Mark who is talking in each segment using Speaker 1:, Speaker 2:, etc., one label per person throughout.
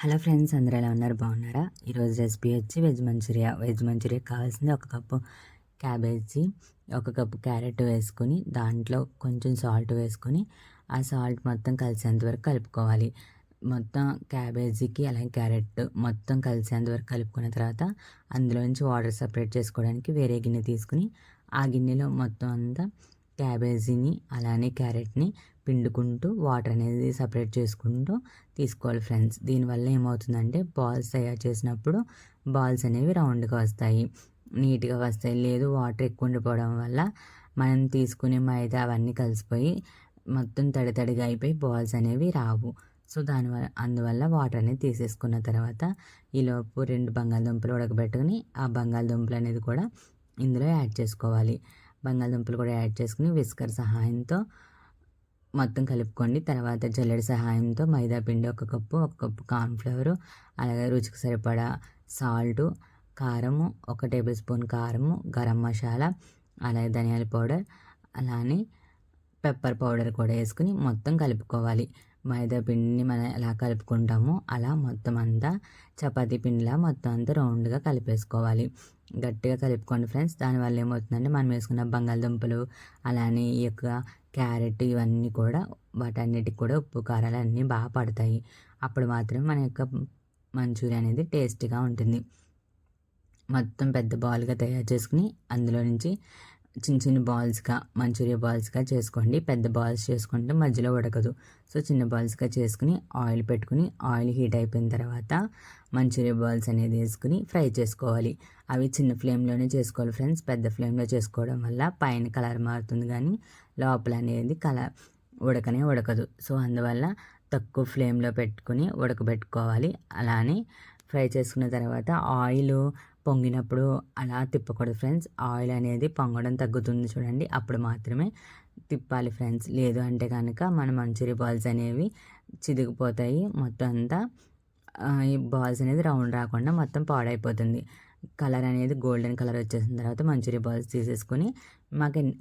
Speaker 1: Hello friends, అందరూ ఎలా ఉన్నారు? బాగున్నారా? ఈరోజు రెసిపీ వచ్చి వెజ్ మంచూరియా కావాల్సింది ఒక కప్పు క్యాబేజీ, ఒక కప్పు క్యారెట్ వేసుకొని దాంట్లో కొంచెం సాల్ట్ వేసుకొని ఆ సాల్ట్ మొత్తం కలిసేంత వరకు కలుపుకోవాలి. మొత్తం క్యాబేజీకి అలాగే క్యారెట్ మొత్తం కలిసేంత వరకు కలుపుకున్న తర్వాత అందులో నుంచి వాటర్ సపరేట్ చేసుకోవడానికి వేరే గిన్నె తీసుకుని ఆ గిన్నెలో మొత్తం అంతా క్యాబేజీని అలానే క్యారెట్ని పిండుకుంటూ వాటర్ అనేది సపరేట్ చేసుకుంటూ తీసుకోవాలి ఫ్రెండ్స్. దీనివల్ల ఏమవుతుందంటే బాల్స్ తయారు చేసినప్పుడు బాల్స్ అనేవి రౌండ్గా వస్తాయి, నీట్గా వస్తాయి. లేదు వాటర్ ఎక్కువ ఉండిపోవడం వల్ల మనం తీసుకునే మైదా అవన్నీ కలిసిపోయి మొత్తం తడి తడిగా అయిపోయి బాల్స్ అనేవి రావు. సో అందువల్ల వాటర్ అనేది తీసేసుకున్న తర్వాత ఈలోపు 2 బంగాళదుంపలు ఉడకబెట్టుకుని ఆ బంగాళదుంపలు అనేది కూడా ఇందులో యాడ్ చేసుకోవాలి. బంగాళదుంపలు కూడా యాడ్ చేసుకుని విస్కర్ సహాయంతో మొత్తం కలుపుకోండి. తర్వాత జల్లెడ సహాయంతో మైదా పిండి ఒక కప్పు కార్న్ఫ్లవరు, అలాగే రుచికి సరిపడా సాల్టు, కారము 1 టేబుల్ స్పూన్ కారము, గరం మసాలా, అలాగే ధనియాల పౌడర్, అలానే పెప్పర్ పౌడర్ కూడా వేసుకుని మొత్తం కలుపుకోవాలి. మైదా పిండిని మనం ఎలా కలుపుకుంటామో అలా మొత్తం అంతా చపాతీ పిండిలా మొత్తం అంతా రౌండ్గా కలిపేసుకోవాలి. గట్టిగా కలుపుకోండి ఫ్రెండ్స్. దానివల్ల ఏమవుతుందంటే మనం వేసుకున్న బంగాళదుంపలు అలానే ఈ యొక్క క్యారెట్ ఇవన్నీ కూడా వాటన్నిటికి కూడా ఉప్పు కారాలు అన్నీ బాగా పడతాయి. అప్పుడు మాత్రమే మన యొక్క మంచూరియా అనేది టేస్టీగా ఉంటుంది. మొత్తం పెద్ద బాల్గా తయారు చేసుకుని అందులో నుంచి చిన్న చిన్న బాల్స్గా మంచూరియా బాల్స్గా చేసుకోండి. పెద్ద బాల్స్ చేసుకుంటే మధ్యలో ఉడకదు. సో చిన్న బాల్స్గా చేసుకుని ఆయిల్ పెట్టుకుని ఆయిల్ హీట్ అయిపోయిన తర్వాత మంచూరియా బాల్స్ అనేది వేసుకుని ఫ్రై చేసుకోవాలి. అవి చిన్న ఫ్లేమ్లోనే చేసుకోవాలి ఫ్రెండ్స్. పెద్ద ఫ్లేమ్లో చేసుకోవడం వల్ల పైన కలర్ మారుతుంది కానీ లోపల అనేది ఉడకదు. సో అందువల్ల తక్కువ ఫ్లేమ్లో పెట్టుకుని ఉడకబెట్టుకోవాలి. అలానే ఫ్రై చేసుకున్న తర్వాత ఆయిల్ పొంగినప్పుడు అలా తిప్పకూడదు ఫ్రెండ్స్. ఆయిల్ అనేది పొంగడం తగ్గుతుంది చూడండి, అప్పుడు మాత్రమే తిప్పాలి ఫ్రెండ్స్. లేదు అంటే కనుక మన మంచూరియా బాల్స్ అనేవి చిదిగిపోతాయి. మొత్తం అంతా ఈ బాల్స్ అనేది రౌండ్ రాకుండా మొత్తం పాడైపోతుంది. కలర్ అనేది గోల్డెన్ కలర్ వచ్చేసిన తర్వాత మంచూరియా బాల్స్ తీసేసుకొని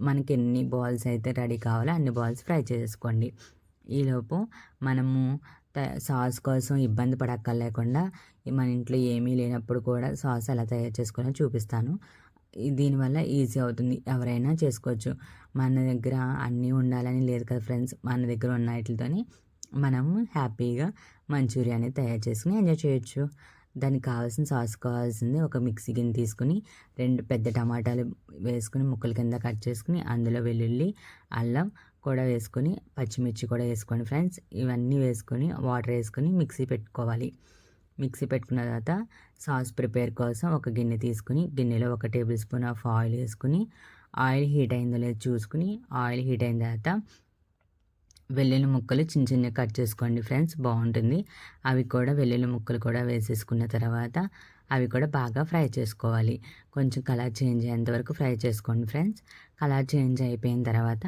Speaker 1: మనకి ఎన్ని బాల్స్ అయితే రెడీ కావాలో అన్ని బాల్స్ ఫ్రై చేసేసుకోండి. ఈలోపు మనము సాస్ కోసం ఇబ్బంది పడక్కర్లేకుండా మన ఇంట్లో ఏమీ లేనప్పుడు కూడా సాస్ ఎలా తయారు చేసుకోవాలో చూపిస్తాను. దీనివల్ల ఈజీ అవుతుంది, ఎవరైనా చేసుకోవచ్చు. మన దగ్గర అన్నీ ఉండాలని లేదు కదా ఫ్రెండ్స్. మన దగ్గర ఉన్న వాటితోని మనము హ్యాపీగా మంచూరియా అనేది తయారు చేసుకుని ఎంజాయ్ చేయొచ్చు. దానికి కావాల్సింది ఒక మిక్సీ గిన్నె తీసుకుని 2 పెద్ద టమాటాలు వేసుకుని ముక్కల కింద కట్ చేసుకుని అందులో వెల్లుల్లి, అల్లం కూడా వేసుకొని పచ్చిమిర్చి కూడా వేసుకోండి ఫ్రెండ్స్. ఇవన్నీ వేసుకొని వాటర్ వేసుకొని మిక్సీ పెట్టుకోవాలి. మిక్సీ పెట్టుకున్న తర్వాత సాస్ ప్రిపేర్ కోసం ఒక గిన్నె తీసుకుని గిన్నెలో 1 టేబుల్ స్పూన్ ఆఫ్ ఆయిల్ వేసుకుని ఆయిల్ హీట్ అయిందో లేదో చూసుకుని ఆయిల్ హీట్ అయిన తర్వాత వెల్లుల్లి ముక్కలు చిన్న చిన్నగా కట్ చేసుకోండి ఫ్రెండ్స్, బాగుంటుంది. అవి కూడా వెల్లుల్లి ముక్కలు కూడా వేసేసుకున్న తర్వాత అవి కూడా బాగా ఫ్రై చేసుకోవాలి. కొంచెం కలర్ చేంజ్ అయ్యేంత వరకు ఫ్రై చేసుకోండి ఫ్రెండ్స్. కలర్ చేంజ్ అయిపోయిన తర్వాత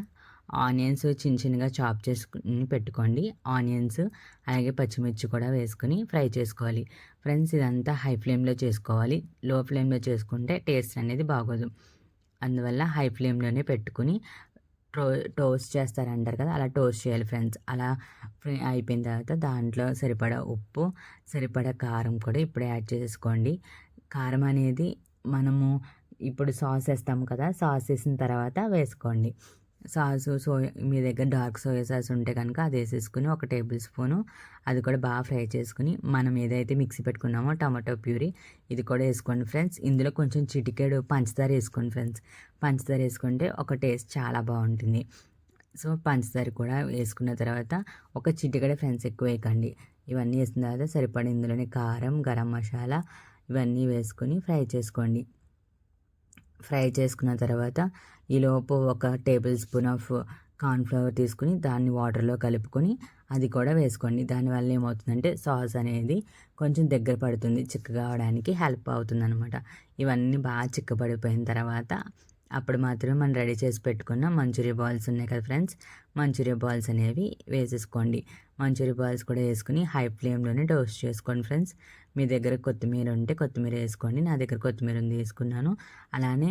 Speaker 1: ఆనియన్స్ చిన్న చిన్నగా చాప్ చేసుకుని పెట్టుకోండి. ఆనియన్స్ అలాగే పచ్చిమిర్చి కూడా వేసుకుని ఫ్రై చేసుకోవాలి ఫ్రెండ్స్. ఇదంతా హై ఫ్లేమ్లో చేసుకోవాలి. లో ఫ్లేమ్లో చేసుకుంటే టేస్ట్ అనేది బాగోదు. అందువల్ల హై ఫ్లేమ్లోనే పెట్టుకుని టోస్ట్ చేస్తారంటారు కదా, అలా టోస్ట్ చేయాలి ఫ్రెండ్స్. అలా ఫ్రై అయిపోయిన తర్వాత దాంట్లో సరిపడా ఉప్పు, సరిపడా కారం కూడా ఇప్పుడే యాడ్ చేసుకోండి. కారం అనేది మనము ఇప్పుడు సాస్ వేస్తాము కదా, సాస్ వేసిన తర్వాత వేసుకోండి. మీ దగ్గర డార్క్ సోయా సాస్ ఉంటే కనుక అది వేసేసుకుని 1 టేబుల్ స్పూను అది కూడా బాగా ఫ్రై చేసుకుని మనం ఏదైతే మిక్సీ పెట్టుకున్నామో టమాటో ప్యూరీ ఇది కూడా వేసుకోండి ఫ్రెండ్స్. ఇందులో కొంచెం చిటికెడు పంచదార వేసుకోండి ఫ్రెండ్స్. పంచదార వేసుకుంటే ఒక టేస్ట్ చాలా బాగుంటుంది. సో పంచదార కూడా వేసుకున్న తర్వాత ఒక చిటికెడ ఫ్రెండ్స్, ఎక్కువ వేయకండి. ఇవన్నీ వేసిన తర్వాత సరిపడి ఇందులోనే కారం, గరం మసాలా ఇవన్నీ వేసుకొని ఫ్రై చేసుకోండి. ఫ్రై చేసుకున్న తర్వాత ఈలోపు 1 టేబుల్ స్పూన్ ఆఫ్ కార్న్ఫ్లవర్ తీసుకుని దాన్ని వాటర్లో కలుపుకొని అది కూడా వేసుకోండి. దానివల్ల ఏమవుతుందంటే సాస్ అనేది కొంచెం దగ్గర పడుతుంది, చిక్కగా అవడానికి హెల్ప్ అవుతుంది అనమాట. ఇవన్నీ బాగా చిక్కబడిపోయిన తర్వాత అప్పుడు మాత్రమే మనం రెడీ చేసి పెట్టుకున్న మంచూరియా బాల్స్ ఉన్నాయి కదా ఫ్రెండ్స్, మంచూరియా బాల్స్ అనేవి వేసేసుకోండి. మంచూరియా బాల్స్ కూడా వేసుకుని హై ఫ్లేమ్లోనే టోస్ట్ చేసుకోండి ఫ్రెండ్స్. మీ దగ్గర కొత్తిమీర ఉంటే కొత్తిమీర వేసుకోండి. నా దగ్గర కొత్తిమీర ఉంది, వేసుకున్నాను. అలానే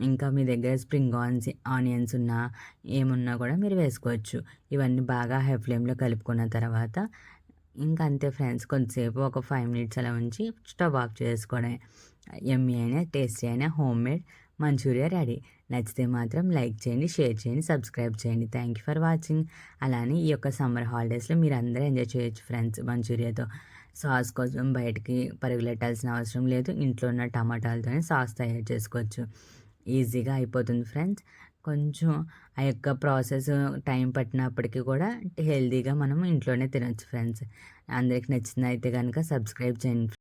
Speaker 1: ఇంకా మీ దగ్గర స్ప్రింగ్ ఆనియన్స్ ఏమున్నా కూడా మీరు వేసుకోవచ్చు. ఇవన్నీ బాగా హై ఫ్లేమ్లో కలుపుకున్న తర్వాత ఇంకా అంతే ఫ్రెండ్స్, కొంతసేపు ఒక 5 మినిట్స్ అలా ఉంచి స్టవ్ ఆఫ్ చేసుకోవడమే. యమ్మీ అయిన టేస్టీ అయిన హోమ్మేడ్ మంచూరియా రెడీ. నచ్చితే మాత్రం లైక్ చేయండి, షేర్ చేయండి, సబ్స్క్రైబ్ చేయండి. Thank you for watching. అలానే ఈ యొక్క సమ్మర్ హాలిడేస్లో మీరు అందరూ ఎంజాయ్ చేయొచ్చు ఫ్రెండ్స్ మంచూరియాతో. సాస్ కోసం బయటికి పరుగులెట్టాల్సిన అవసరం లేదు. ఇంట్లో ఉన్న టమాటాలతోనే సాస్ తయారు చేసుకోవచ్చు. ఈజీగా అయిపోతుంది ఫ్రెండ్స్. కొంచెం ఆ యొక్క ప్రాసెస్ టైం పట్టినప్పటికీ కూడా హెల్తీగా మనం ఇంట్లోనే తినొచ్చు ఫ్రెండ్స్. అందరికి నచ్చిందైతే కనుక సబ్స్క్రైబ్ చేయండి.